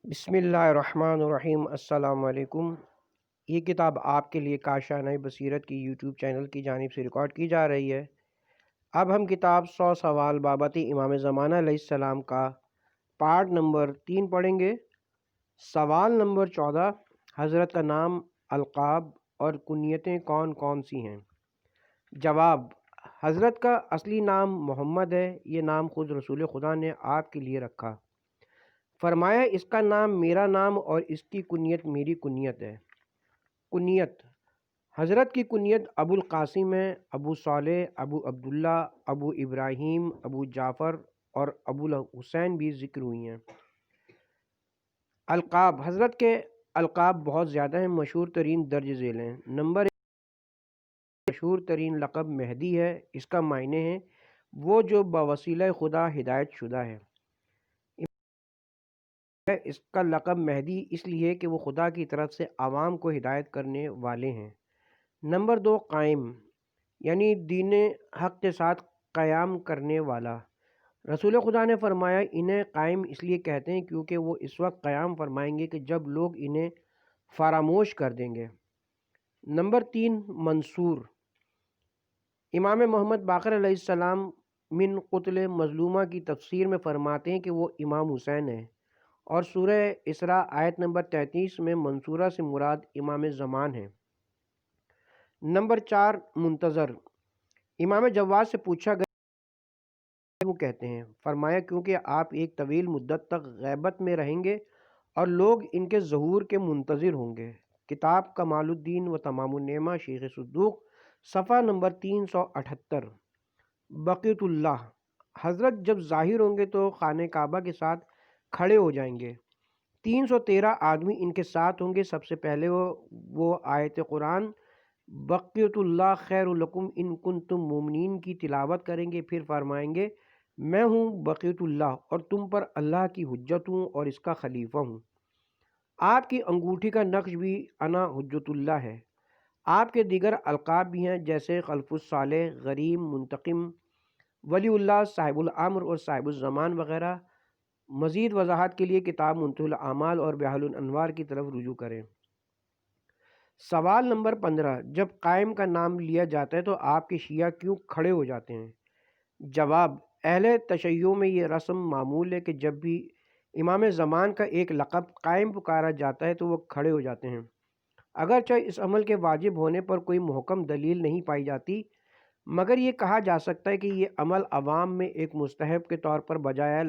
بسم اللہ الرحمن الرحیم۔ السلام علیکم۔ یہ کتاب آپ کے لیے کاشانہ بصیرت کی یوٹیوب چینل کی جانب سے ریکارڈ کی جا رہی ہے۔ اب ہم کتاب 100 سوال بابت امام زمانہ علیہ السلام کا پارٹ نمبر 3 پڑھیں گے۔ سوال نمبر 14، حضرت کا نام، القاب اور کنیتیں کون کون سی ہیں؟ جواب: حضرت کا اصلی نام محمد ہے۔ یہ نام خود رسول خدا نے آپ کے لیے رکھا۔ فرمایا اس کا نام میرا نام اور اس کی کنیت میری کنیت ہے۔ کنیت: حضرت کی کنیت ابو القاسم ہے۔ ابو صالح، ابو عبداللہ، ابو ابراہیم، ابو جعفر اور ابو الحسین بھی ذکر ہوئی ہیں۔ القاب: حضرت کے القاب بہت زیادہ ہیں، مشہور ترین درج ذیل ہیں۔ نمبر 1، مشہور ترین لقب مہدی ہے۔ اس کا معنی ہے وہ جو بوسیلہ خدا ہدایت شدہ ہے۔ اس کا لقب مہدی اس لیے کہ وہ خدا کی طرف سے عوام کو ہدایت کرنے والے ہیں۔ نمبر 2، قائم، یعنی دین حق کے ساتھ قیام کرنے والا۔ رسول خدا نے فرمایا انہیں قائم اس لیے کہتے ہیں کیونکہ وہ اس وقت قیام فرمائیں گے کہ جب لوگ انہیں فراموش کر دیں گے۔ نمبر 3، منصور۔ امام محمد باقر علیہ السلام من قتل مظلومہ کی تفسیر میں فرماتے ہیں کہ وہ امام حسین ہیں، اور سورہ اسراء آیت نمبر 33 میں منصورہ سے مراد امام زمان ہے۔ نمبر 4، منتظر۔ امام جواد سے پوچھا گیا کیوں کہتے ہیں؟ فرمایا کیونکہ آپ ایک طویل مدت تک غیبت میں رہیں گے اور لوگ ان کے ظہور کے منتظر ہوں گے۔ کتاب کمال الدین و تمام النعمہ، شیخ صدوق، صفحہ نمبر 378۔ بقیت اللہ: حضرت جب ظاہر ہوں گے تو خانہ کعبہ کے ساتھ کھڑے ہو جائیں گے۔ 313 آدمی ان کے ساتھ ہوں گے۔ سب سے پہلے وہ آیت قرآن بقیت اللہ خیر لکم ان کنتم مومنین کی تلاوت کریں گے، پھر فرمائیں گے میں ہوں بقیت اللہ اور تم پر اللہ کی حجت ہوں اور اس کا خلیفہ ہوں۔ آپ کی انگوٹھی کا نقش بھی انا حجت اللہ ہے۔ آپ کے دیگر القاب بھی ہیں جیسے خلف الصالح، غریم، منتقم، ولی اللہ، صاحب الامر اور صاحب الزمان وغیرہ۔ مزید وضاحت کے لیے کتاب منتہی الاعمال اور بحار الانوار کی طرف رجوع کریں۔ سوال نمبر 15، جب قائم کا نام لیا جاتا ہے تو آپ کے شیعہ کیوں کھڑے ہو جاتے ہیں؟ جواب: اہل تشیع میں یہ رسم معمول ہے کہ جب بھی امام زمان کا ایک لقب قائم پکارا جاتا ہے تو وہ کھڑے ہو جاتے ہیں، اگرچہ اس عمل کے واجب ہونے پر کوئی محکم دلیل نہیں پائی جاتی، مگر یہ کہا جا سکتا ہے کہ یہ عمل عوام میں ایک مستحب کے طور پر بجایا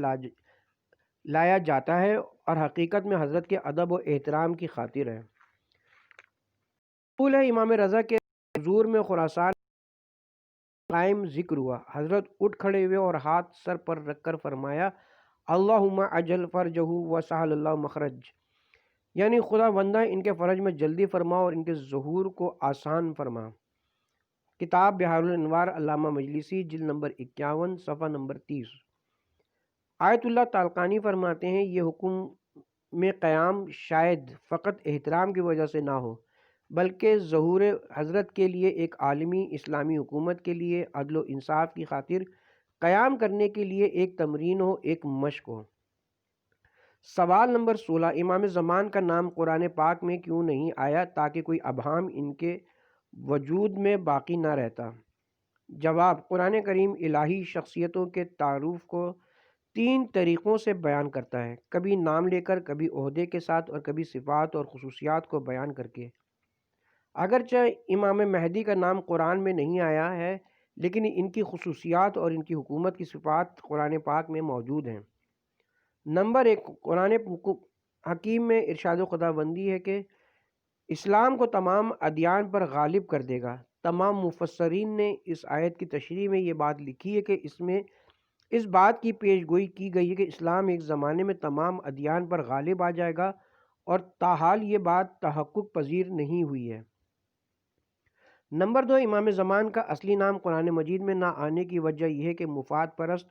لایا جاتا ہے اور حقیقت میں حضرت کے ادب و احترام کی خاطر ہے۔ قول ہے امام رضا کے حضور میں خراسان قائم ذکر ہوا، حضرت اٹھ کھڑے ہوئے اور ہاتھ سر پر رکھ کر فرمایا اللہم اجل فرجہ وسہل اللہ مخرج، یعنی خدا بندہ ان کے فرج میں جلدی فرما اور ان کے ظہور کو آسان فرما۔ کتاب بحار الانوار، علامہ مجلسی، جلد نمبر 51، صفحہ نمبر 30۔ آیت اللہ تالقانی فرماتے ہیں یہ حکم میں قیام شاید فقط احترام کی وجہ سے نہ ہو، بلکہ ظہور حضرت کے لیے ایک عالمی اسلامی حکومت کے لیے عدل و انصاف کی خاطر قیام کرنے کے لیے ایک تمرین ہو، ایک مشق ہو۔ سوال نمبر 16، امام زمان کا نام قرآن پاک میں کیوں نہیں آیا تاکہ کوئی ابہام ان کے وجود میں باقی نہ رہتا؟ جواب: قرآن کریم الہی شخصیتوں کے تعارف کو 3 طریقوں سے بیان کرتا ہے، کبھی نام لے کر، کبھی عہدے کے ساتھ اور کبھی صفات اور خصوصیات کو بیان کر کے۔ اگرچہ امام مہدی کا نام قرآن میں نہیں آیا ہے، لیکن ان کی خصوصیات اور ان کی حکومت کی صفات قرآن پاک میں موجود ہیں۔ نمبر 1، قرآن حکیم میں ارشاد خداوندی ہے کہ اسلام کو تمام ادیان پر غالب کر دے گا۔ تمام مفسرین نے اس آیت کی تشریح میں یہ بات لکھی ہے کہ اس میں اس بات کی پیش گوئی کی گئی ہے کہ اسلام ایک زمانے میں تمام ادیان پر غالب آ جائے گا، اور تاحال یہ بات تحقق پذیر نہیں ہوئی ہے۔ نمبر 2، امام زمان کا اصلی نام قرآن مجید میں نہ آنے کی وجہ یہ ہے کہ مفاد پرست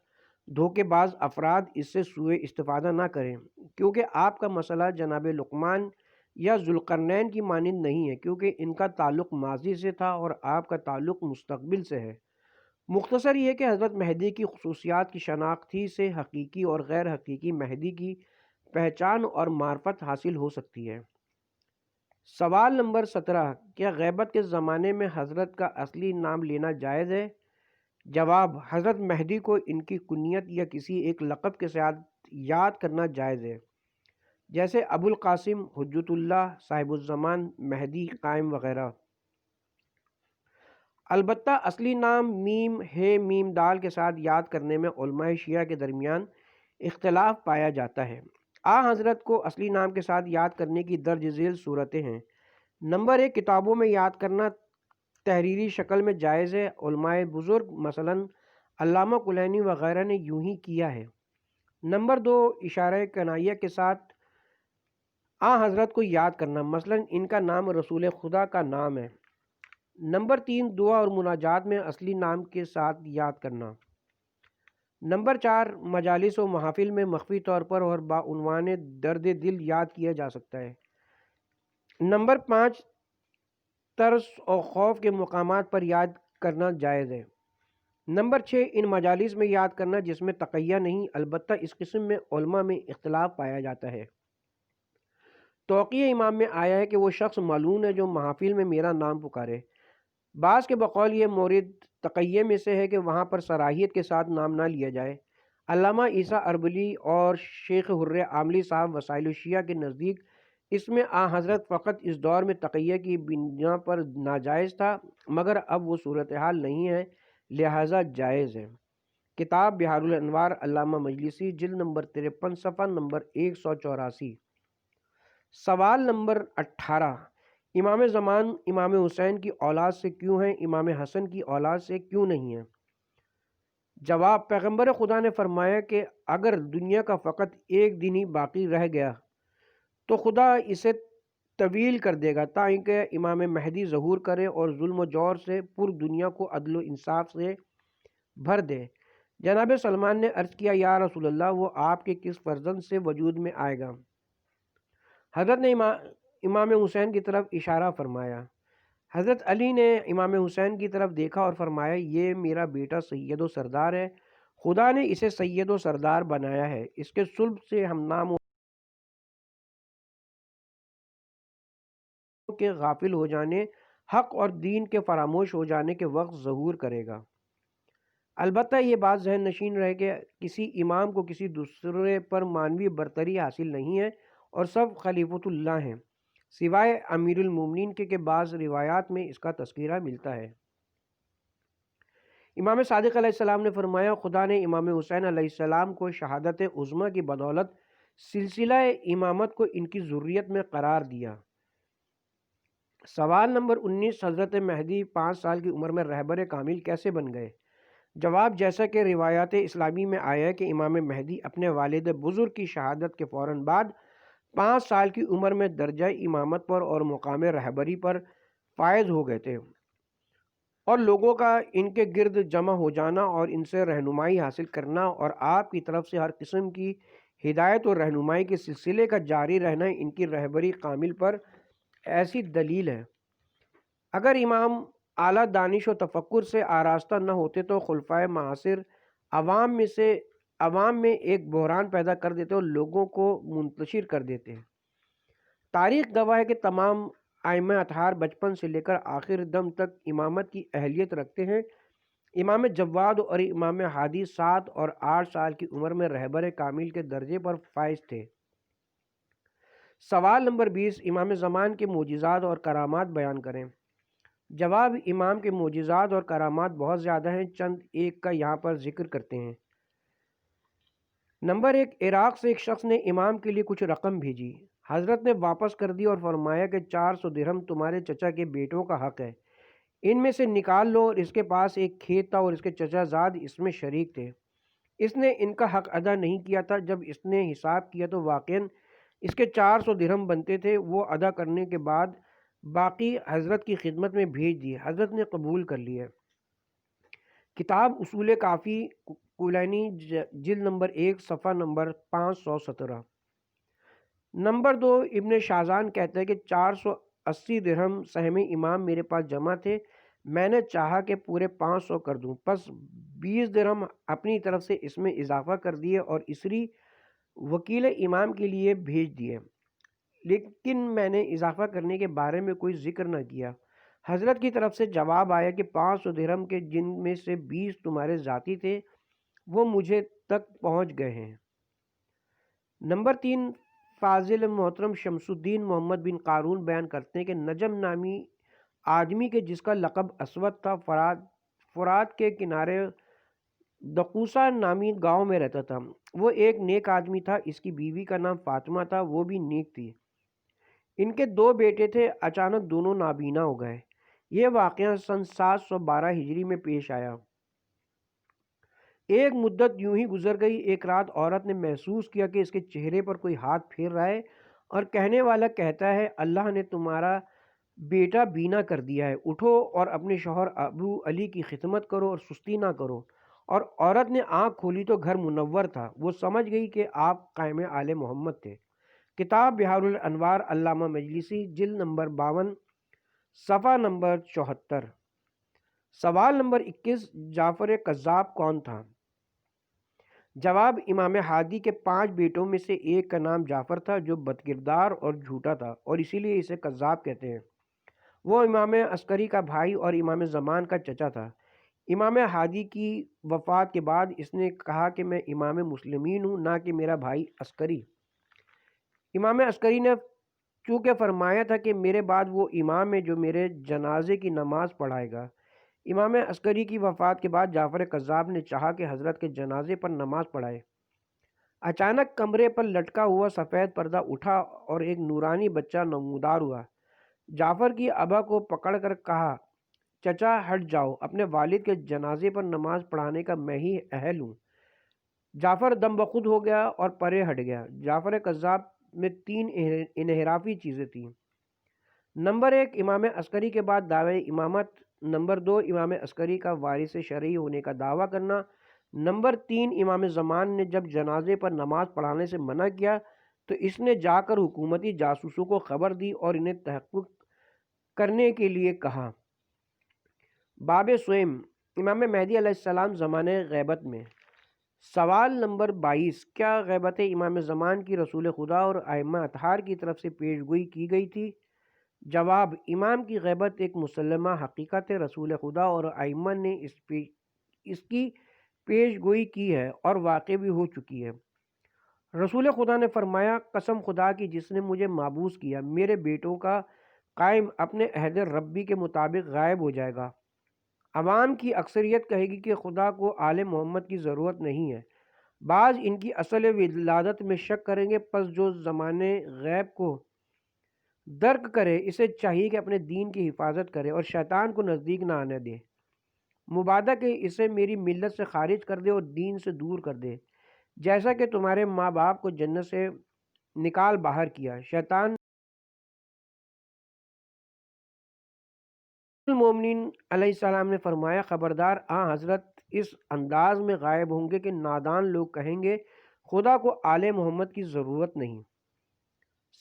دھوکے باز افراد اس سے سوء استفادہ نہ کریں، کیونکہ آپ کا مسئلہ جناب لقمان یا ذوالقرنین کی مانند نہیں ہے، کیونکہ ان کا تعلق ماضی سے تھا اور آپ کا تعلق مستقبل سے ہے۔ مختصر یہ کہ حضرت مہدی کی خصوصیات کی شناخت ہی سے حقیقی اور غیر حقیقی مہدی کی پہچان اور معرفت حاصل ہو سکتی ہے۔ سوال نمبر 17، کیا غیبت کے زمانے میں حضرت کا اصلی نام لینا جائز ہے؟ جواب، حضرت مہدی کو ان کی کنیت یا کسی ایک لقب کے ساتھ یاد کرنا جائز ہے، جیسے ابو القاسم، حجت اللہ، صاحب الزمان، مہدی، قائم وغیرہ۔ البتہ اصلی نام میم ہے میم دال کے ساتھ یاد کرنے میں علماء شیعہ کے درمیان اختلاف پایا جاتا ہے۔ حضرت کو اصلی نام کے ساتھ یاد کرنے کی درج ذیل صورتیں ہیں۔ نمبر 1، کتابوں میں یاد کرنا تحریری شکل میں جائز ہے۔ علماء بزرگ مثلاً علامہ کلینی وغیرہ نے یوں ہی کیا ہے۔ نمبر 2، اشارہ کنائیہ کے ساتھ حضرت کو یاد کرنا، مثلاً ان کا نام رسول خدا کا نام ہے۔ نمبر 3، دعا اور مناجات میں اصلی نام کے ساتھ یاد کرنا۔ نمبر 4، مجالس و محافل میں مخفی طور پر اور بعنوان درد دل یاد کیا جا سکتا ہے۔ نمبر 5، ترس اور خوف کے مقامات پر یاد کرنا جائز ہے۔ نمبر 6، ان مجالس میں یاد کرنا جس میں تقیہ نہیں، البتہ اس قسم میں علماء میں اختلاف پایا جاتا ہے۔ توقیہ امام میں آیا ہے کہ وہ شخص ملعون ہے جو محافل میں میرا نام پکارے۔ بعض کے بقول یہ مورد تقیہ میں سے ہے کہ وہاں پر صراحیت کے ساتھ نام نہ لیا جائے۔ علامہ عیسیٰ اربلی اور شیخ حر عاملی صاحب وسائل الشیعہ کے نزدیک اس میں حضرت فقط اس دور میں تقیہ کی بنا پر ناجائز تھا، مگر اب وہ صورتحال نہیں ہے، لہٰذا جائز ہے۔ کتاب بحار الانوار، علامہ مجلسی، جلد نمبر 53، صفحہ نمبر 184۔ سوال نمبر 18، امام زمان امام حسین کی اولاد سے کیوں ہیں، امام حسن کی اولاد سے کیوں نہیں ہیں؟ جواب، پیغمبر خدا نے فرمایا کہ اگر دنیا کا فقط ایک دن ہی باقی رہ گیا تو خدا اسے طویل کر دے گا تاکہ امام مہدی ظہور کرے اور ظلم و جور سے پر دنیا کو عدل و انصاف سے بھر دے۔ جناب سلمان نے عرض کیا، یا رسول اللہ، وہ آپ کے کس فرزند سے وجود میں آئے گا؟ حضرت نے امام حسین کی طرف اشارہ فرمایا۔ حضرت علی نے امام حسین کی طرف دیکھا اور فرمایا، یہ میرا بیٹا سید و سردار ہے، خدا نے اسے سید و سردار بنایا ہے، اس کے صلب سے ہم نام کے غافل ہو جانے، حق اور دین کے فراموش ہو جانے کے وقت ظہور کرے گا۔ البتہ یہ بات ذہن نشین رہے کہ کسی امام کو کسی دوسرے پر معنوی برتری حاصل نہیں ہے اور سب خلیفۃ اللہ ہیں، سوائے امیر المومنین کے بعض روایات میں اس کا تذکرہ ملتا ہے۔ امام صادق علیہ السلام نے فرمایا، خدا نے امام حسین علیہ السلام کو شہادت عظمیٰ کی بدولت سلسلہ امامت کو ان کی ذریت میں قرار دیا۔ سوال نمبر 19، حضرت مہدی 5 سال کی عمر میں رہبر کامل کیسے بن گئے؟ جواب، جیسا کہ روایات اسلامی میں آیا ہے کہ امام مہدی اپنے والد بزرگ کی شہادت کے فوراً بعد 5 سال کی عمر میں درجہ امامت پر اور مقام رہبری پر فائز ہو گئے تھے، اور لوگوں کا ان کے گرد جمع ہو جانا اور ان سے رہنمائی حاصل کرنا اور آپ کی طرف سے ہر قسم کی ہدایت اور رہنمائی کے سلسلے کا جاری رہنا ان کی رہبری کامل پر ایسی دلیل ہے۔ اگر امام اعلیٰ دانش و تفکر سے آراستہ نہ ہوتے تو خلفائے معاصر عوام میں ایک بحران پیدا کر دیتے اور لوگوں کو منتشر کر دیتے۔ تاریخ گواہ ہے کہ تمام ائمہ اطہار بچپن سے لے کر آخر دم تک امامت کی اہلیت رکھتے ہیں۔ امام جواد اور امام ہادی 7 اور 8 سال کی عمر میں رہبر کامل کے درجے پر فائز تھے۔ سوال نمبر 20، امام زمان کے معجزات اور کرامات بیان کریں۔ جواب، امام کے معجزات اور کرامات بہت زیادہ ہیں، چند ایک کا یہاں پر ذکر کرتے ہیں۔ نمبر 1، عراق سے ایک شخص نے امام کے لیے کچھ رقم بھیجی، حضرت نے واپس کر دی اور فرمایا کہ 400 درہم تمہارے چچا کے بیٹوں کا حق ہے، ان میں سے نکال لو، اور اس کے پاس ایک کھیت تھا اور اس کے چچا زاد اس میں شریک تھے، اس نے ان کا حق ادا نہیں کیا تھا، جب اس نے حساب کیا تو واقعاً اس کے 400 درہم بنتے تھے، وہ ادا کرنے کے بعد باقی حضرت کی خدمت میں بھیج دیے، حضرت نے قبول کر لیے۔ کتاب اصول کافی، کلینی، جلد نمبر 1، صفحہ نمبر 517۔ نمبر 2، ابن شازان کہتا ہے کہ 480 درہم سہم امام میرے پاس جمع تھے، میں نے چاہا کہ پورے 500 کر دوں، پس 20 درہم اپنی طرف سے اس میں اضافہ کر دیے اور اسری وکیل امام کے لیے بھیج دیے، لیکن میں نے اضافہ کرنے کے بارے میں کوئی ذکر نہ کیا۔ حضرت کی طرف سے جواب آیا کہ 500 درہم کے جن میں سے 20 تمہارے ذاتی تھے وہ مجھے تک پہنچ گئے ہیں۔ نمبر 3، فاضل محترم شمس الدین محمد بن قارون بیان کرتے ہیں کہ نجم نامی آدمی کے جس کا لقب اسود تھا، فرات کے کنارے دقوسا نامی گاؤں میں رہتا تھا۔ وہ ایک نیک آدمی تھا، اس کی بیوی کا نام فاطمہ تھا، وہ بھی نیک تھی۔ ان کے 2 بیٹے تھے، اچانک دونوں نابینا ہو گئے۔ یہ واقعہ سن 712 ہجری میں پیش آیا۔ ایک مدت یوں ہی گزر گئی۔ ایک رات عورت نے محسوس کیا کہ اس کے چہرے پر کوئی ہاتھ پھیر رہا ہے اور کہنے والا کہتا ہے، اللہ نے تمہارا بیٹا بینا کر دیا ہے، اٹھو اور اپنے شوہر ابو علی کی خدمت کرو اور سستی نہ کرو۔ اور عورت نے آنکھ کھولی تو گھر منور تھا۔ وہ سمجھ گئی کہ آپ قائم آل محمد تھے۔ کتاب بحار الانوار، علامہ مجلسی، جلد نمبر 52، صفحہ نمبر 74۔ سوال نمبر 21، جعفر کذاب کون تھا؟ جواب، امام ہادی کے 5 بیٹوں میں سے ایک کا نام جعفر تھا، جو بدکردار اور جھوٹا تھا، اور اسی لیے اسے کذاب کہتے ہیں۔ وہ امام عسکری کا بھائی اور امام زمان کا چچا تھا۔ امام ہادی کی وفات کے بعد اس نے کہا کہ میں امام مسلمین ہوں، نہ کہ میرا بھائی عسکری۔ امام عسکری نے چونکہ فرمایا تھا کہ میرے بعد وہ امام ہے جو میرے جنازے کی نماز پڑھائے گا۔ امام عسکری کی وفات کے بعد جعفر کذاب نے چاہا کہ حضرت کے جنازے پر نماز پڑھائے۔ اچانک کمرے پر لٹکا ہوا سفید پردہ اٹھا اور ایک نورانی بچہ نمودار ہوا۔ جعفر کی ابا کو پکڑ کر کہا، چچا ہٹ جاؤ، اپنے والد کے جنازے پر نماز پڑھانے کا میں ہی اہل ہوں۔ جعفر دم بخود ہو گیا اور پرے ہٹ گیا۔ جعفر کذاب میں 3 انحرافی چیزیں تھیں۔ نمبر 1، امام عسکری کے بعد دعوی امامت۔ نمبر 2، امام عسکری کا وارث شرعی ہونے کا دعویٰ کرنا۔ نمبر 3، امام زمان نے جب جنازے پر نماز پڑھانے سے منع کیا تو اس نے جا کر حکومتی جاسوسوں کو خبر دی اور انہیں تحقیق کرنے کے لیے کہا۔ باب سوئم، امام مہدی علیہ السلام زمانے غیبت میں۔ سوال نمبر 22، کیا غیبت امام زمان کی رسول خدا اور ائمہ اطہار کی طرف سے پیش گوئی کی گئی تھی؟ جواب، امام کی غیبت ایک مسلمہ حقیقت ہے۔ رسول خدا اور ائمہ نے اس کی پیش گوئی کی ہے اور واقع بھی ہو چکی ہے۔ رسول خدا نے فرمایا، قسم خدا کی جس نے مجھے مابعوث کیا، میرے بیٹوں کا قائم اپنے عہد ربی کے مطابق غائب ہو جائے گا۔ عوام کی اکثریت کہے گی کہ خدا کو آل محمد کی ضرورت نہیں ہے۔ بعض ان کی اصل ولادت میں شک کریں گے، پس جو زمانے غیب کو درک کرے اسے چاہیے کہ اپنے دین کی حفاظت کرے اور شیطان کو نزدیک نہ آنے دے۔ مبادہ کہ اسے میری ملت سے خارج کر دے اور دین سے دور کر دے، جیسا کہ تمہارے ماں باپ کو جنت سے نکال باہر کیا۔ شیطان المومنین علیہ السلام نے فرمایا، خبردار، حضرت اس انداز میں غائب ہوں گے کہ نادان لوگ کہیں گے خدا کو آل محمد کی ضرورت نہیں۔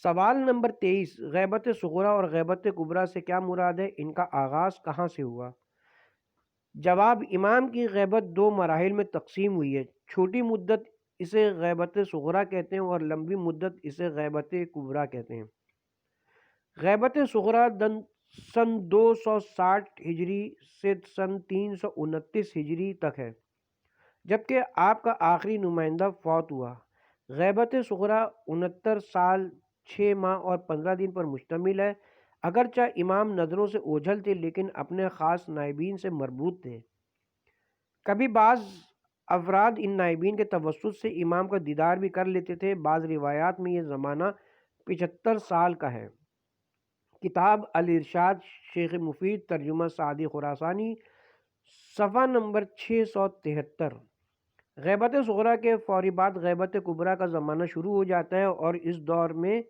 سوال نمبر 23، غیبت صغریٰ اور غیبت کبریٰ سے کیا مراد ہے؟ ان کا آغاز کہاں سے ہوا؟ جواب، امام کی غیبت 2 مراحل میں تقسیم ہوئی ہے۔ چھوٹی مدت اسے غیبت صغریٰ کہتے ہیں اور لمبی مدت اسے غیبت کبریٰ کہتے ہیں۔ غیبت صغریٰ سن 260 ہجری سے سن 329 ہجری تک ہے، جبکہ آپ کا آخری نمائندہ فوت ہوا۔ غیبت صغریٰ 69 سال 6 ماہ اور 15 دن پر مشتمل ہے۔ اگرچہ امام نظروں سے اوجھل تھے لیکن اپنے خاص نائبین سے مربوط تھے۔ کبھی بعض افراد ان نائبین کے توسط سے امام کا دیدار بھی کر لیتے تھے۔ بعض روایات میں یہ زمانہ 75 سال کا ہے۔ کتاب الارشاد، شیخ مفید، ترجمہ سعدی خراسانی، صفحہ نمبر 673۔ غیبت صغریٰ کے فوری بعد غیبت کبریٰ کا زمانہ شروع ہو جاتا ہے اور اس دور میں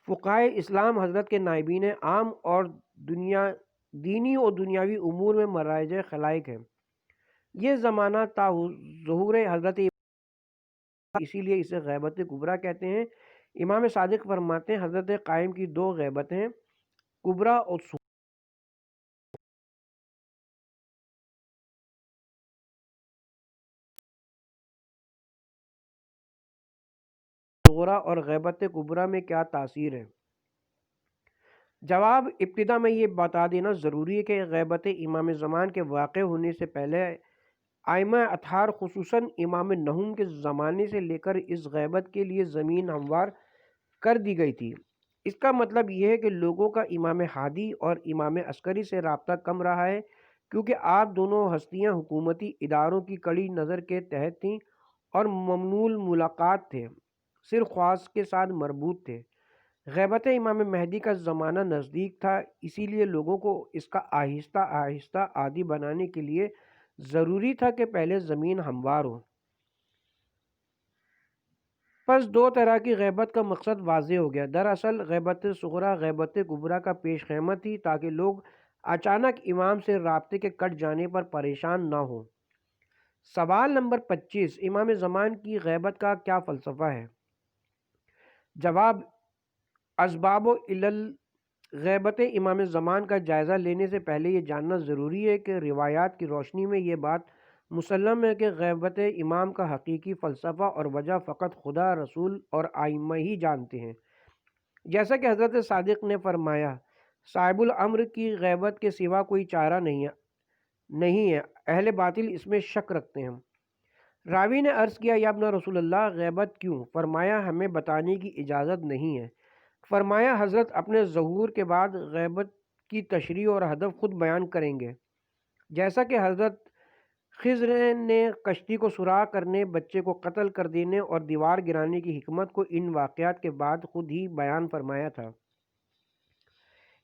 فقہائے اسلام حضرت کے نائبین عام اور دینی و دنیاوی امور میں مراجع خلائق ہیں۔ یہ زمانہ تا ظہور حضرت اسی لیے اسے غیبت کبریٰ کہتے ہیں۔ امام صادق فرماتے ہیں، حضرت قائم کی 2 غیبتیں، کبریٰ اور صغریٰ اور غیبت کبریٰ میں کیا تاثیر ہے؟ جواب: ابتدا میں یہ بتا دینا ضروری ہے کہ غیبت امام زمان کے واقع ہونے سے پہلے ائمہ اطہار خصوصاً امام نحوم کے زمانے سے لے کر اس غیبت کے لیے زمین ہموار کر دی گئی تھی۔ اس کا مطلب یہ ہے کہ لوگوں کا امام ہادی اور امام عسکری سے رابطہ کم رہا ہے، کیونکہ آپ دونوں ہستیاں حکومتی اداروں کی کڑی نظر کے تحت تھیں اور ممنوع الملاقات تھے، صرف خواص کے ساتھ مربوط تھے۔ غیبت امام مہدی کا زمانہ نزدیک تھا، اسی لیے لوگوں کو اس کا آہستہ آہستہ عادی بنانے کے لیے ضروری تھا کہ پہلے زمین ہموار ہو۔ پس دو طرح کی غیبت کا مقصد واضح ہو گیا۔ دراصل غیبت صغریٰ غیبت کبریٰ کا پیش خیمہ تھی تاکہ لوگ اچانک امام سے رابطے کے کٹ جانے پر پریشان نہ ہوں۔ سوال نمبر 25، امام زمان کی غیبت کا کیا فلسفہ ہے؟ جواب: اسباب و علل غیبت امام زمان کا جائزہ لینے سے پہلے یہ جاننا ضروری ہے کہ روایات کی روشنی میں یہ بات مسلم ہے کہ غیبت امام کا حقیقی فلسفہ اور وجہ فقط خدا، رسول اور ائمہ ہی جانتے ہیں۔ جیسا کہ حضرت صادق نے فرمایا، صاحب الامر کی غیبت کے سوا کوئی چارہ نہیں ہے، اہل باطل اس میں شک رکھتے ہیں۔ راوی نے عرض کیا، یا ابن رسول اللہ، غیبت کیوں؟ فرمایا، ہمیں بتانے کی اجازت نہیں ہے۔ فرمایا، حضرت اپنے ظہور کے بعد غیبت کی تشریح اور ہدف خود بیان کریں گے، جیسا کہ حضرت خضر نے کشتی کو سوراخ کرنے، بچے کو قتل کر دینے اور دیوار گرانے کی حکمت کو ان واقعات کے بعد خود ہی بیان فرمایا تھا۔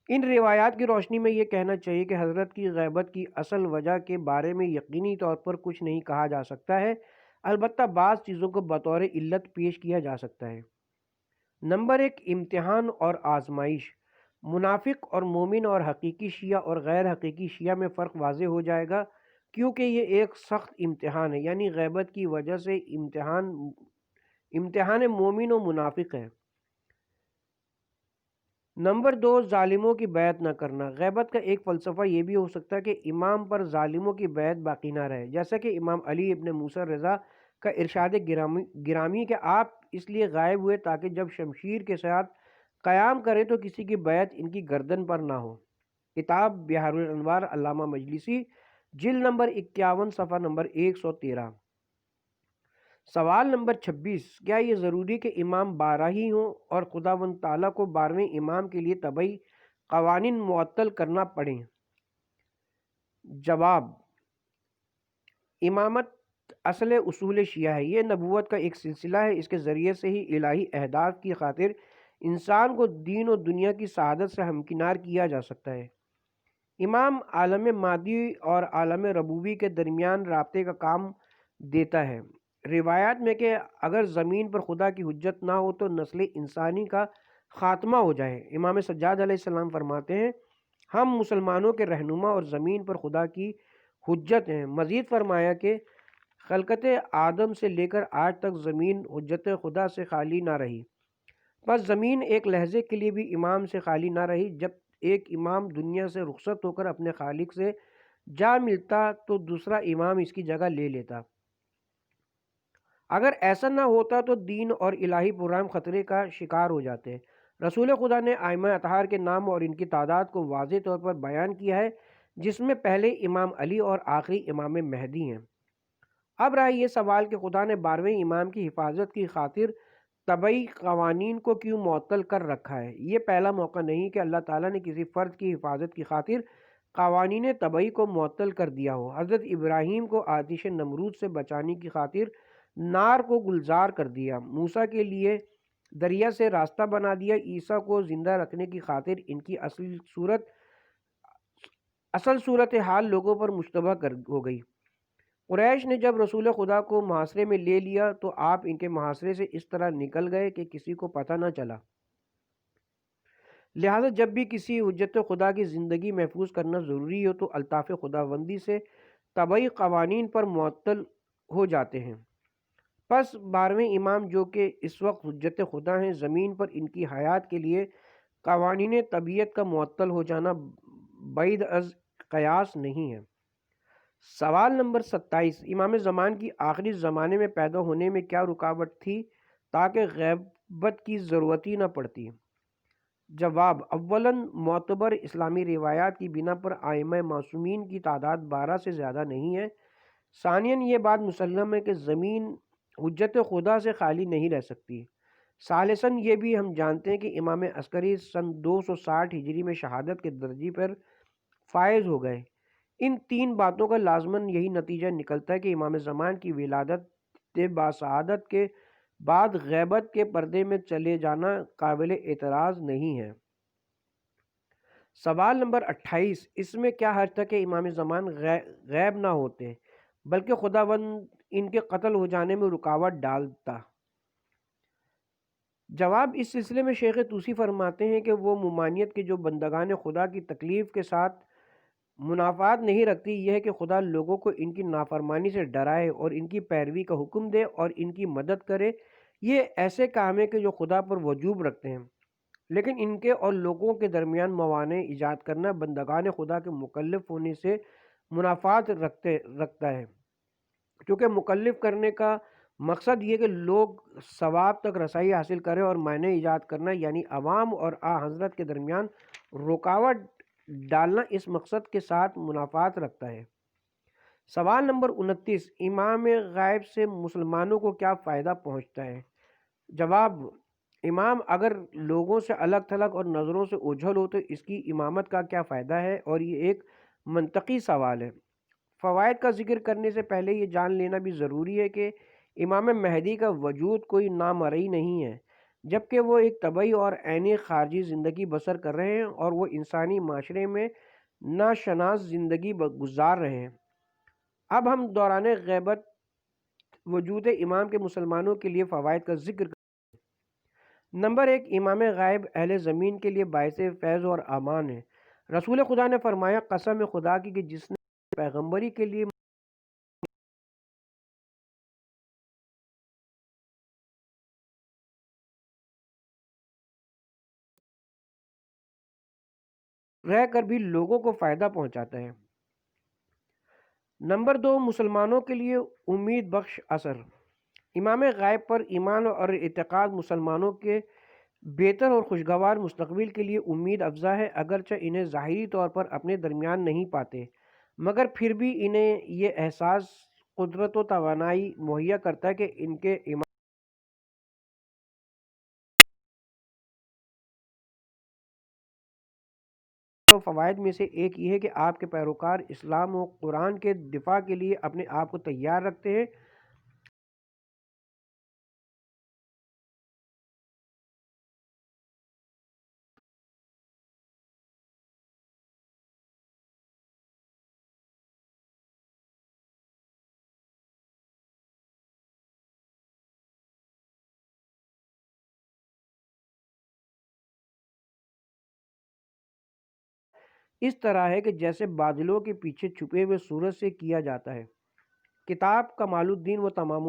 ان روایات کی روشنی میں یہ کہنا چاہیے کہ حضرت کی غیبت کی اصل وجہ کے بارے میں یقینی طور پر کچھ نہیں کہا جا سکتا ہے، البتہ بعض چیزوں کو بطور علت پیش کیا جا سکتا ہے۔ نمبر 1، امتحان اور آزمائش۔ منافق اور مومن اور حقیقی شیعہ اور غیر حقیقی شیعہ میں فرق واضح ہو جائے گا، کیونکہ یہ ایک سخت امتحان ہے، یعنی غیبت کی وجہ سے امتحان مومن و منافق ہے۔ نمبر 2، ظالموں کی بیعت نہ کرنا۔ غیبت کا ایک فلسفہ یہ بھی ہو سکتا ہے کہ امام پر ظالموں کی بیعت باقی نہ رہے، جیسا کہ امام علی ابن موسیٰ رضا کا ارشاد گرامی کہ آپ اس لیے غائب ہوئے تاکہ جب شمشیر کے ساتھ قیام کریں تو کسی کی بیعت ان کی گردن پر نہ ہو۔ کتاب بحار الانوار، علامہ مجلسی، جلد نمبر 51، صفحہ نمبر 113۔ سوال نمبر 26، کیا یہ ضروری کہ امام 12 ہی ہوں اور خداوند تعالیٰ کو 12ویں امام کے لیے طبعی قوانین معطل کرنا پڑیں؟ جواب: امامت اصل اصول شیعہ ہے، یہ نبوت کا ایک سلسلہ ہے، اس کے ذریعے سے ہی الہی اہداف کی خاطر انسان کو دین و دنیا کی سعادت سے ہمکنار کیا جا سکتا ہے۔ امام عالم مادی اور عالم ربوبی کے درمیان رابطے کا کام دیتا ہے۔ روایات میں کہ اگر زمین پر خدا کی حجت نہ ہو تو نسل انسانی کا خاتمہ ہو جائے۔ امام سجاد علیہ السلام فرماتے ہیں، ہم مسلمانوں کے رہنما اور زمین پر خدا کی حجت ہیں۔ مزید فرمایا کہ خلقت آدم سے لے کر آج تک زمین حجت خدا سے خالی نہ رہی، بس زمین ایک لحظے کے لیے بھی امام سے خالی نہ رہی۔ جب ایک امام دنیا سے رخصت ہو کر اپنے خالق سے جا ملتا تو دوسرا امام اس کی جگہ لے لیتا۔ اگر ایسا نہ ہوتا تو دین اور الہی پروگرام خطرے کا شکار ہو جاتے۔ رسول خدا نے ائمہ اطہار کے نام اور ان کی تعداد کو واضح طور پر بیان کیا ہے، جس میں پہلے امام علی اور آخری امام مہدی ہیں۔ اب رہا یہ سوال کہ خدا نے 12ویں امام کی حفاظت کی خاطر طبعی قوانین کو کیوں معطل کر رکھا ہے؟ یہ پہلا موقع نہیں کہ اللہ تعالیٰ نے کسی فرد کی حفاظت کی خاطر قوانین طبعی کو معطل کر دیا ہو۔ حضرت ابراہیم کو آتش نمرود سے بچانے کی خاطر نار کو گلزار کر دیا، موسیٰ کے لیے دریا سے راستہ بنا دیا، عیسیٰ کو زندہ رکھنے کی خاطر ان کی اصل صورت حال لوگوں پر مشتبہ ہو گئی۔ قریش نے جب رسول خدا کو محاصرے میں لے لیا تو آپ ان کے محاصرے سے اس طرح نکل گئے کہ کسی کو پتہ نہ چلا۔ لہٰذا جب بھی کسی حجت خدا کی زندگی محفوظ کرنا ضروری ہو تو الطاف خداوندی سے طبعی قوانین پر معطل ہو جاتے ہیں۔ پس 12ویں امام جو کہ اس وقت حجت خدا ہیں، زمین پر ان کی حیات کے لیے قوانین طبیعت کا معطل ہو جانا بعید از قیاس نہیں ہے۔ سوال نمبر 27، امام زمان کی آخری زمانے میں پیدا ہونے میں کیا رکاوٹ تھی تاکہ بت کی ضرورت ہی نہ پڑتی۔ جواب: اولاً معتبر اسلامی روایات کی بنا پر ائمہ معصومین کی تعداد 12 سے زیادہ نہیں ہے۔ ثانیاً یہ بات مسلم ہے کہ زمین حجت خدا سے خالی نہیں رہ سکتی۔ ثالثاً یہ بھی ہم جانتے ہیں کہ امام عسکری سن 260 ہجری میں شہادت کے درجے پر فائز ہو گئے۔ ان تین باتوں کا لازماً یہی نتیجہ نکلتا ہے کہ امام زمان کی ولادت باسعادت کے بعد غیبت کے پردے میں چلے جانا قابل اعتراض نہیں ہے۔ سوال نمبر 28، اس میں کیا حرج تھا کہ امام زمان غیب نہ ہوتے بلکہ خداوند ان کے قتل ہو جانے میں رکاوٹ ڈالتا؟ جواب: اس سلسلے میں شیخ طوسی فرماتے ہیں کہ وہ ممانعت کے جو بندگان خدا کی تکلیف کے ساتھ منافات نہیں رکھتی، یہ ہے کہ خدا لوگوں کو ان کی نافرمانی سے ڈرائے اور ان کی پیروی کا حکم دے اور ان کی مدد کرے۔ یہ ایسے کام ہے کہ جو خدا پر وجوب رکھتے ہیں، لیکن ان کے اور لوگوں کے درمیان موانع ایجاد کرنا بندگان خدا کے مکلف ہونے سے منافات رکھتا ہے، کیونکہ مکلف کرنے کا مقصد یہ کہ لوگ ثواب تک رسائی حاصل کریں، اور مانع ایجاد کرنا یعنی عوام اور حضرت کے درمیان رکاوٹ ڈالنا اس مقصد کے ساتھ منافات رکھتا ہے۔ سوال نمبر 29، امام غائب سے مسلمانوں کو کیا فائدہ پہنچتا ہے؟ جواب: امام اگر لوگوں سے الگ تھلگ اور نظروں سے اوجھل ہو تو اس کی امامت کا کیا فائدہ ہے؟ اور یہ ایک منطقی سوال ہے۔ فوائد کا ذکر کرنے سے پہلے یہ جان لینا بھی ضروری ہے کہ امام مہدی کا وجود کوئی نامرئی نہیں ہے، جبکہ وہ ایک طبعی اور عینی خارجی زندگی بسر کر رہے ہیں اور وہ انسانی معاشرے میں ناشناس زندگی گزار رہے ہیں۔ اب ہم دوران غیبت وجود امام کے مسلمانوں کے لیے فوائد کا ذکر کریں۔ نمبر 1، امام غائب اہل زمین کے لیے باعث فیض اور امان ہے۔ رسول خدا نے فرمایا، قسم خدا کی کہ جس نے پیغمبری کے لیے رہ کر بھی لوگوں کو فائدہ پہنچاتا ہے۔ نمبر 2، مسلمانوں کے لیے امید بخش اثر۔ امام غائب پر ایمان اور اعتقاد مسلمانوں کے بہتر اور خوشگوار مستقبل کے لیے امید افزا ہے۔ اگرچہ انہیں ظاہری طور پر اپنے درمیان نہیں پاتے، مگر پھر بھی انہیں یہ احساس قدرت و توانائی مہیا کرتا ہے کہ ان کے ایمان فوائد میں سے ایک یہ ہے کہ آپ کے پیروکار اسلام و قرآن کے دفاع کے لیے اپنے آپ کو تیار رکھتے ہیں۔ اس طرح ہے کہ جیسے بادلوں کے پیچھے چھپے ہوئے سورج سے کیا جاتا ہے۔ کتاب کمال الدین و تمام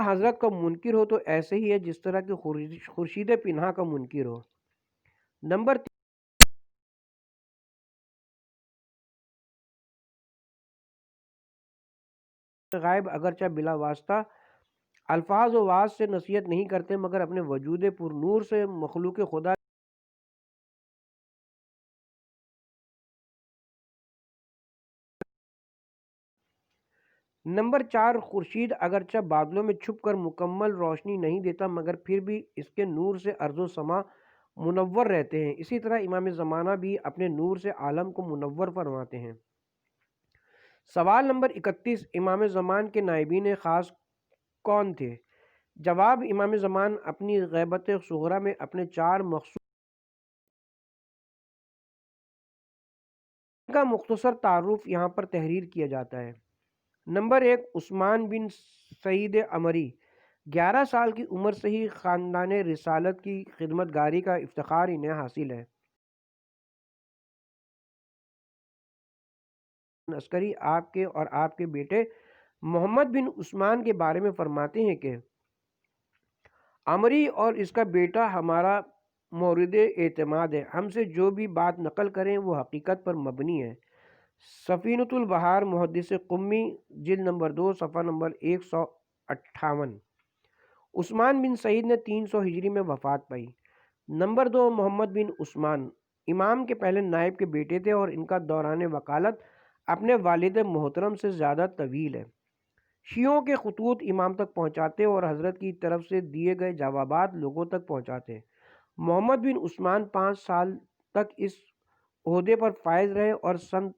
حضرت کا منکر ہو تو ایسے ہی ہے جس طرح کہ خورشید پنہا کا منکر ہو۔ نمبر 3، غائب اگرچہ بلا واسطہ الفاظ و واعظ سے نصیحت نہیں کرتے، مگر اپنے وجود پر نور سے مخلوق خدا نمبر 4، خورشید اگرچہ بادلوں میں چھپ کر مکمل روشنی نہیں دیتا، مگر پھر بھی اس کے نور سے ارض و سما منور رہتے ہیں۔ اسی طرح امام زمانہ بھی اپنے نور سے عالم کو منور فرماتے ہیں۔ سوال نمبر 31، امام زمان کے نائبین خاص کون تھے؟ جواب: امام زمان اپنی غیبت صغریٰ میں اپنے 4 مخصوص ان کا مختصر تعارف یہاں پر تحریر کیا جاتا ہے۔ نمبر 1، عثمان بن سعید عمری 11 سال کی عمر سے ہی خاندان رسالت کی خدمت گاری کا افتخار انہیں حاصل ہے۔ عسکری آپ کے اور آپ کے بیٹے محمد بن عثمان کے بارے میں فرماتے ہیں کہ عمری اور اس کا بیٹا ہمارا مورد اعتماد ہے، ہم سے جو بھی بات نقل کریں وہ حقیقت پر مبنی ہے۔ سفینۃ البحار محدث قمی جلد نمبر 2 صفحہ نمبر 158۔ عثمان بن سعید نے 300 ہجری میں وفات پائی۔ نمبر 2، محمد بن عثمان امام کے پہلے نائب کے بیٹے تھے اور ان کا دوران وکالت اپنے والد محترم سے زیادہ طویل ہے۔ شیعوں کے خطوط امام تک پہنچاتے اور حضرت کی طرف سے دیے گئے جوابات لوگوں تک پہنچاتے۔ محمد بن عثمان 5 سال تک اس عہدے پر فائز رہے اور سن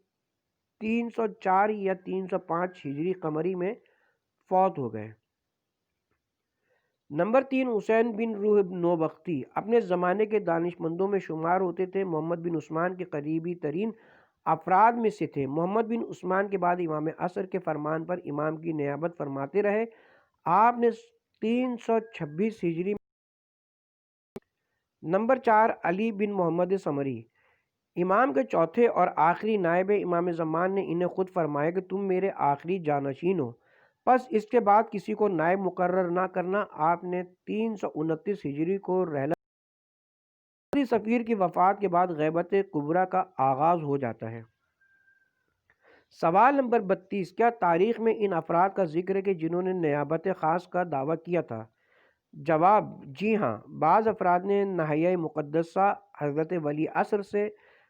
304 یا 305 ہجری قمری میں فوت ہو گئے۔ نمبر 3، حسین بن روح نوبختی اپنے زمانے کے دانشمندوں میں شمار ہوتے تھے، محمد بن عثمان کے قریبی ترین افراد میں سے تھے۔ محمد بن عثمان کے بعد امام عصر کے فرمان پر امام کی نیابت فرماتے رہے۔ آپ نے 326 ہجری میں۔ نمبر 4، علی بن محمد ثمری امام کے چوتھے اور آخری نائب امام زمان نے انہیں خود فرمایا کہ تم میرے آخری جانشین ہو، پس اس کے بعد کسی کو نائب مقرر نہ کرنا۔ آپ نے 329 ہجری کو رحلت سفیر کی وفات کے بعد غیبت کبریٰ کا آغاز ہو جاتا ہے۔ سوال نمبر 32، کیا تاریخ میں ان افراد کا ذکر ہے کہ جنہوں نے نیابت خاص کا دعویٰ کیا تھا؟ جواب، جی ہاں، بعض افراد نے ناحیہ مقدسہ حضرت ولی عصر سے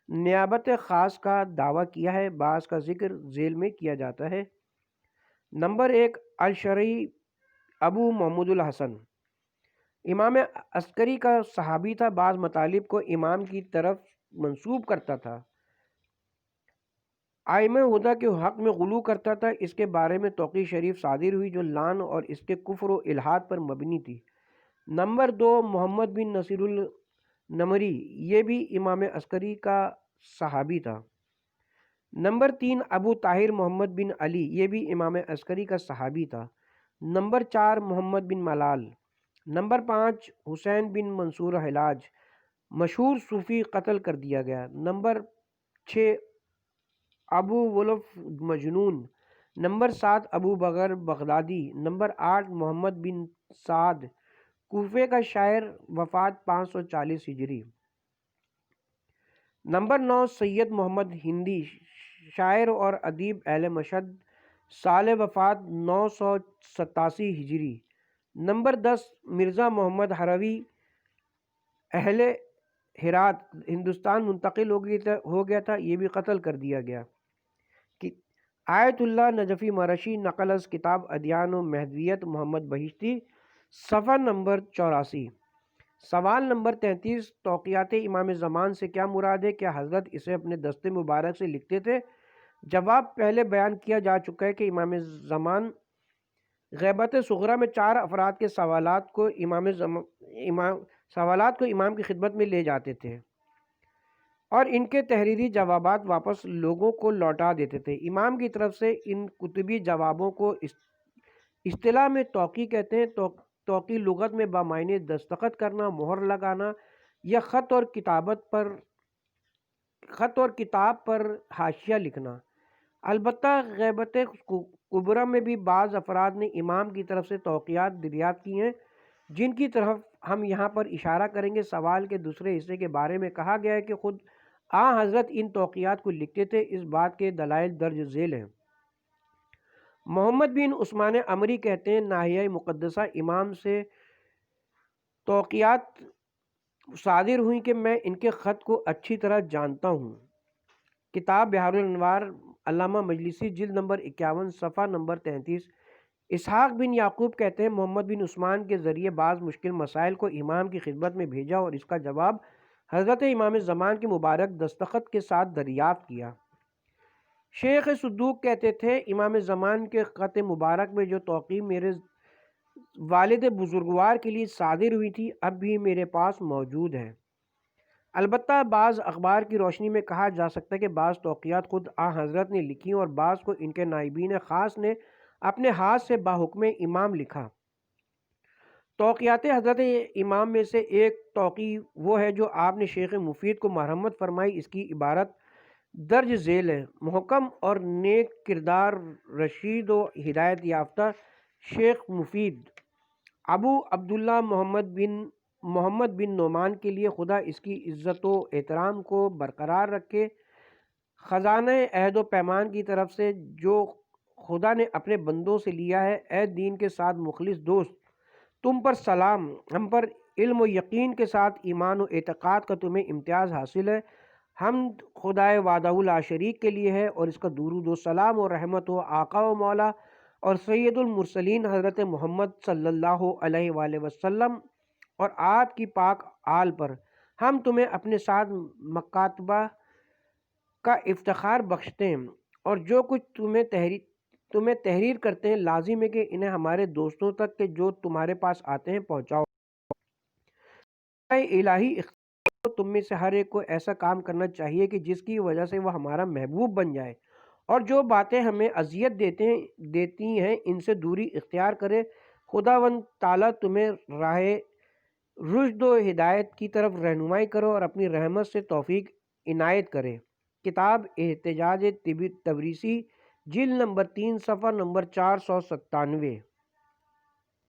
نیابت خاص کا دعویٰ کیا ہے، بعض کا ذکر ذیل میں کیا جاتا ہے۔ نمبر 1، الشرعی ابو محمود الحسن امام عسکری کا صحابی تھا، بعض مطالب کو امام کی طرف منسوب کرتا تھا، ائمہ ہدیٰ کے حق میں غلو کرتا تھا۔ اس کے بارے میں توقیع شریف صادر ہوئی جو لعن اور اس کے کفر و الحاد پر مبنی تھی۔ نمبر 2، محمد بن نصیر النمری یہ بھی امام عسکری کا صحابی تھا۔ نمبر 3، ابو طاہر محمد بن علی یہ بھی امام عسکری کا صحابی تھا۔ نمبر 4، محمد بن ملال۔ نمبر 5، حسین بن منصور حلاج مشہور صوفی قتل کر دیا گیا۔ نمبر 6، ابو ولف مجنون۔ نمبر 7، ابو بکر بغدادی۔ نمبر 8، محمد بن سعد کوفے کا شاعر، وفات 540 ہجری۔ نمبر 9، سید محمد ہندی شاعر اور ادیب اہل مشہد، سال وفات 987 ہجری۔ نمبر 10، مرزا محمد ہروی اہل ہرات ہندوستان منتقل ہو گیا تھا، یہ بھی قتل کر دیا گیا۔ آیت اللہ نجفی مرشی نقل از کتاب ادیان و مہدویت محمد بہشتی صفحہ نمبر 84۔ سوال نمبر 33، توقیات امام زمان سے کیا مراد ہے؟ کیا حضرت اسے اپنے دست مبارک سے لکھتے تھے؟ جواب، پہلے بیان کیا جا چکا ہے کہ امام زمان غیبت صغریٰ میں 4 افراد کے سوالات کو امام کی خدمت میں لے جاتے تھے اور ان کے تحریری جوابات واپس لوگوں کو لوٹا دیتے تھے۔ امام کی طرف سے ان کتبی جوابوں کو اصطلاح میں توقیع کہتے ہیں۔ توقیع لغت میں بامعنی دستخط کرنا، مہر لگانا یا خط اور کتاب پر حاشیہ لکھنا۔ البتہ غیبت کبریٰ میں بھی بعض افراد نے امام کی طرف سے توقیعات دریافت کی ہیں جن کی طرف ہم یہاں پر اشارہ کریں گے۔ سوال کے دوسرے حصے کے بارے میں کہا گیا ہے کہ خود حضرت ان توقیعات کو لکھتے تھے، اس بات کے دلائل درج ذیل ہیں۔ محمد بن عثمان عمری کہتے ہیں ناحیہ مقدسہ امام سے توقیعات صادر ہوئی کہ میں ان کے خط کو اچھی طرح جانتا ہوں۔ کتاب بحار الانوار علامہ مجلسی جلد نمبر 51 صفحہ نمبر 33۔ اسحاق بن یعقوب کہتے ہیں محمد بن عثمان کے ذریعے بعض مشکل مسائل کو امام کی خدمت میں بھیجا اور اس کا جواب حضرت امام زمان کے مبارک دستخط کے ساتھ دریافت کیا۔ شیخ صدوق کہتے تھے امام زمان کے خط مبارک میں جو توقیع میرے والد بزرگوار کے لیے صادر ہوئی تھی اب بھی میرے پاس موجود ہے۔ البتہ بعض اخبار کی روشنی میں کہا جا سکتا ہے کہ بعض توقیات خود حضرت نے لکھی اور بعض کو ان کے نائبین خاص نے اپنے ہاتھ سے بحکم امام لکھا۔ توقیات حضرت امام میں سے ایک توقی وہ ہے جو آپ نے شیخ مفید کو مرحمت فرمائی۔ اس کی عبارت درج ذیل ہے: محکم اور نیک کردار رشید و ہدایت یافتہ شیخ مفید ابو عبداللہ محمد بن نعمان کے لیے خدا اس کی عزت و احترام کو برقرار رکھے۔ خزانہ عہد و پیمان کی طرف سے جو خدا نے اپنے بندوں سے لیا ہے، اے دین کے ساتھ مخلص دوست، تم پر سلام۔ ہم پر علم و یقین کے ساتھ ایمان و اعتقاد کا تمہیں امتیاز حاصل ہے۔ حمد خدائے وحدہ لا شریک کے لیے ہے، اور اس کا درود و سلام و رحمت و آقا و مولا اور سید المرسلین حضرت محمد صلی اللہ علیہ وآلہ وسلم اور آپ کی پاک آل پر۔ ہم تمہیں اپنے ساتھ مکاتبہ کا افتخار بخشتے ہیں، اور جو کچھ تمہیں تحریر کرتے ہیں لازم ہے کہ انہیں ہمارے دوستوں تک کہ جو تمہارے پاس آتے ہیں پہنچاؤ۔ الہی اختیار، تم میں سے ہر ایک کو ایسا کام کرنا چاہیے کہ جس کی وجہ سے وہ ہمارا محبوب بن جائے، اور جو باتیں ہمیں اذیت دیتی ہیں ان سے دوری اختیار کرے۔ خداوند تعالیٰ تمہیں راہ رشد و ہدایت کی طرف رہنمائی کرو اور اپنی رحمت سے توفیق عنایت کرے۔ کتاب احتجاج تبریسی، جلد نمبر 3، صفحہ نمبر 497۔